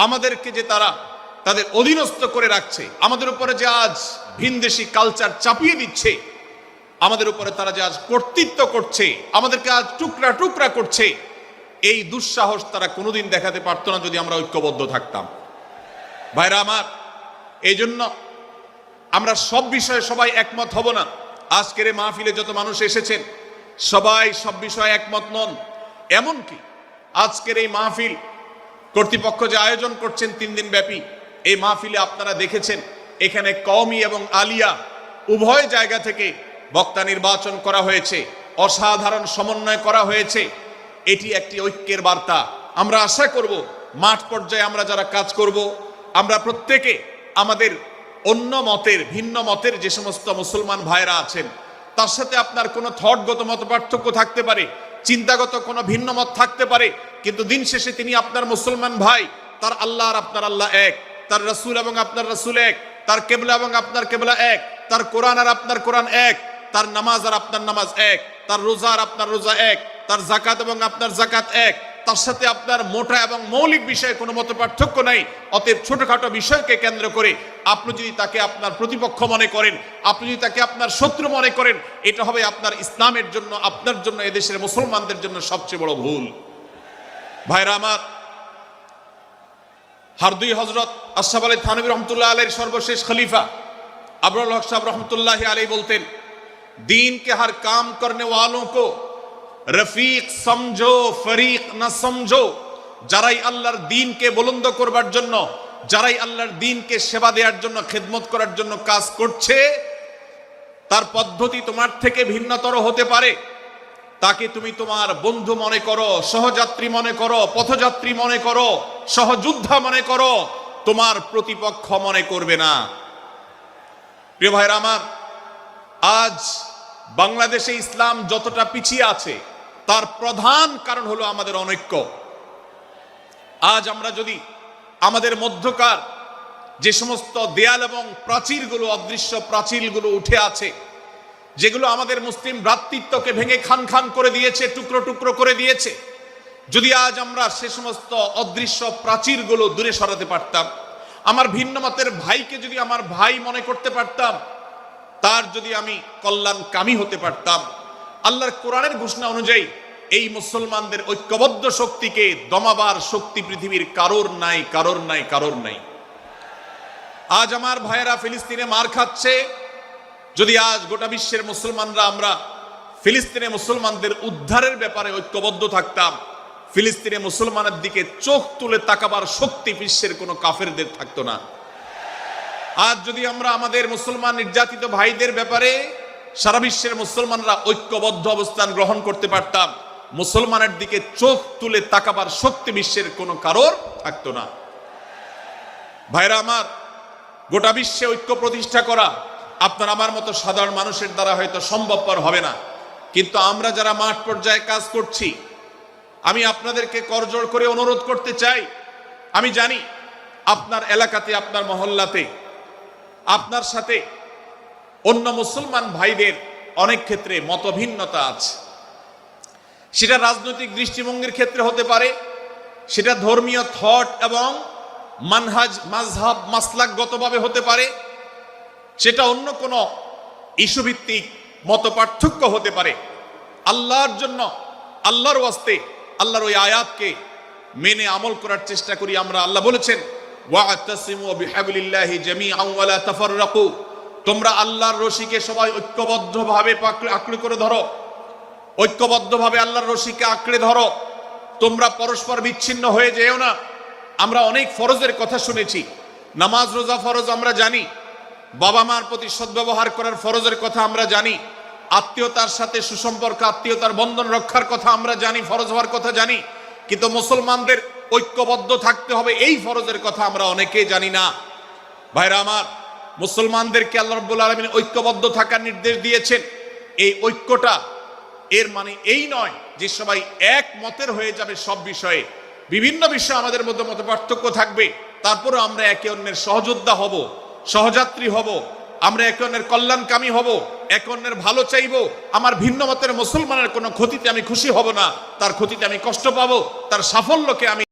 আমাদেরকে যে তারা তাদের অধীনস্থ করে রাখছে, আমাদের উপরে যে আজ ভিনদেশি কালচার চাপিয়ে দিচ্ছে, আমাদের উপরে তারা যে আজ কর্তৃত্ব করছে, আমাদেরকে আজ টুকরা টুকরা করছে, এই দুঃসাহস তারা কোনোদিন দেখাতে পারতো না যদি আমরা ঐক্যবদ্ধ থাকতাম। ভাইরা আমার, এই জন্য আমরা সব বিষয়ে সবাই একমত হব না। আজকের এই মাহফিলে যত মানুষ এসেছেন সবাই সব বিষয়ে একমত নন। এমনকি আজকের এই মাহফিল কর্তৃপক্ষ যে আয়োজন করছেন 3 দিন ব্যাপী, এই মাহফিলে আপনারা দেখেছেন এখানে কওমি এবং আলিয়া উভয় জায়গা থেকে বক্তা নির্বাচন করা হয়েছে, অসাধারণ সমন্বয় করা হয়েছে। এটি একটি ঐক্যের বার্তা। আমরা আশা করব মাঠ পর্যায়ে আমরা যারা কাজ করব, আমরা প্রত্যেকে আমাদের অন্য মতের, ভিন্ন মতের যে সমস্ত মুসলমান ভাইরা আছেন তার সাথে আপনার কোনো থটগত মত পার্থক্য থাকতে পারে, চিন্তাগত কোনো ভিন্ন মত থাকতে পারে, কিন্তু দিন শেষে তিনি আপনার মুসলমান ভাই। তার আল্লাহ আর আপনার আল্লাহ এক, তার রাসূল এবং আপনার রাসূল এক, তার কিবলা এবং আপনার কিবলা এক, তার কোরআন আর আপনার কোরআন এক, তার নামাজ আর আপনার নামাজ এক, তার রোজা আর আপনার রোজা এক, তার যাকাত এবং আপনার যাকাত এক, তার সাথে আপনার মোটা এবং মৌলিক বিষয়ে কোনো মত পার্থক্য নাই। অতএব ছোটখাটো বিষয়কে কেন্দ্র করে আপনি যদি তাকে আপনার প্রতিপক্ষ মনে করেন, আপনি যদি তাকে আপনার শত্রু মনে করেন, এটা হবে আপনার ইসলামের জন্য, আপনার জন্য, এদেশের মুসলমানদের জন্য সবচেয়ে বড় ভুল। ভাইরা আমার, হারদুই হযরত আশরাফ আলী থানভী রহমতুল্লাহ আলাইহির সর্বশেষ খলিফা আবরুল হক সাহেব রহমতুল্লাহ আলাইহি বলতেন, दीन के हर काम करने वालों को रफीक समझो, फरीक ना समझो। যারাই আল্লাহর দ্বীনকে বুলন্দ করবার জন্য, যারাই আল্লাহর দ্বীনকে সেবা দেওয়ার জন্য, খেদমত করার জন্য কাজ করছে, তার পদ্ধতি তোমার থেকে ভিন্নতর হতে পারে। তাকে তুমি তোমার বন্ধু মনে করো, সহযাত্রী মনে করো, পথযাত্রী মনে করো, সহযোদ্ধা মনে করো, তোমার প্রতিপক্ষ মনে করবে না। প্রিয় ভাইরা আমার, আজ বাংলাদেশে ইসলাম যতটা পিছিয়ে আছে তার প্রধান কারণ হলো আমাদের অনৈক্য। আজ আমরা যদি আমাদের মধ্যকার যে সমস্ত দেয়াল এবং প্রাচীরগুলো, অদৃশ্য প্রাচীরগুলো উঠে আছে, যেগুলো আমাদের মুসলিম ভ্রাতৃত্বকে ভেঙে খান খান করে দিয়েছে, টুকরো টুকরো করে দিয়েছে, যদি আজ আমরা সে সমস্ত অদৃশ্য প্রাচীরগুলো দূরে সরাতে পারতাম, আমার ভিন্ন মতের ভাইকে যদি আমার ভাই মনে করতে পারতাম, তার যদি আমি কল্যাণকামী হতে পারতাম, আল্লাহর কোরআনের ঘোষণা অনুযায়ী এই মুসলমানদের ঐক্যবদ্ধ শক্তিকে দমাবার শক্তি পৃথিবীর কারোর নাই, কারোর নাই, কারোর নাই। আজ আমার ভাইয়েরা ফিলিস্তিনে মার খাচ্ছে, যদি আজ গোটা বিশ্বের মুসলমানরা আমরা ফিলিস্তিনে মুসলমানদের উদ্ধারের ব্যাপারে ঐক্যবদ্ধ থাকতাম, ফিলিস্তিনে মুসলমানের দিকে চোখ তুলে তাকাবার শক্তি বিশ্বের কোনো কাফেরদের থাকতো না। আজ যদি আমরা আমাদের মুসলমান নির্যাতিত ভাইদের ব্যাপারে সারা বিশ্বের মুসলমানরা ঐক্যবদ্ধ অবস্থান গ্রহণ করতে পারতাম, মুসলমানের দিকে চোখ তুলে তাকাবার শক্তি বিশ্বের কোনো কারোর থাকতো না। ভাইরা আমার, গোটা বিশ্বে ঐক্য প্রতিষ্ঠা করা আপনার আমার মতো সাধারণ মানুষের দ্বারা হয়তো সম্ভবপর হবে না, কিন্তু আমরা যারা মাঠ পর্যায়ে কাজ করছি, আমি আপনাদেরকে করজোড় করে অনুরোধ করতে চাই। আমি জানি আপনার এলাকাতে, আপনার মহল্লাতে আপনার সাথে অন্য মুসলমান ভাইদের অনেক ক্ষেত্রে মতভিন্নতা আছে। সেটা রাজনৈতিক দৃষ্টিভঙ্গির ক্ষেত্রে হতে পারে, সেটা ধর্মীয় থট এবং মানহাজ, মাযহাব, মাসলাকগতভাবে হতে পারে, সেটা অন্য কোনো ইস্যুভিত্তিক মত পার্থক্য হতে পারে। আল্লাহর জন্য, আল্লাহর ওয়াস্তে, আল্লাহর ওই আয়াতকে মেনে আমল করার চেষ্টা করি আমরা। আল্লাহ বলেছেন, ওয়া'তাসিমু বিহাবলিল্লাহি জামিআন ওয়া লা তাফাররাকু, তোমরা আল্লাহর রশিকে সবাই ঐক্যবদ্ধভাবে আঁকড়ে করে ধরো, ঐক্যবদ্ধভাবে আল্লাহর রশিকে আঁকড়ে ধরো, তোমরা পরস্পর বিচ্ছিন্ন হয়ে যেও না। আমরা অনেক ফরজের কথা শুনেছি, নামাজ রোজা ফরজ আমরা জানি, বাবা মার প্রতি সদ্ব্যবহার করার ফরজের কথা আমরা জানি, আত্মীয়তার সাথে সুসম্পর্ক, আত্মীয়তার বন্ধন রক্ষার কথা আমরা জানি, ফরজ হওয়ার কথা জানি, কিন্তু মুসলমানদের ঐক্যবদ্ধ থাকতে হবে এই ফরজের কথা আমরা অনেকেই জানি না। ভাইরা আমার, মুসলমানদেরকে আল্লাহ রাব্বুল আলামিন ঐক্যবদ্ধ থাকার নির্দেশ দিয়েছেন। এই ঐক্যটা এর মানে এই নয় যে সবাই এক মতের হয়ে যাবে সব বিষয়ে। বিভিন্ন বিষয়ে আমাদের মধ্যে মত পার্থক্য থাকবে, তারপরে আমরা একে অন্যের সহযোদ্ধা হব, সহযাত্রী হব, আমরা একে অন্যের কল্যাণকামী হব, একে অন্যের ভালো চাইব। আমার ভিন্ন মতের মুসলমানের কোনো ক্ষতিতে আমি খুশি হব না, তার ক্ষতিতে আমি কষ্ট পাবো, তার সাফল্যকে আমি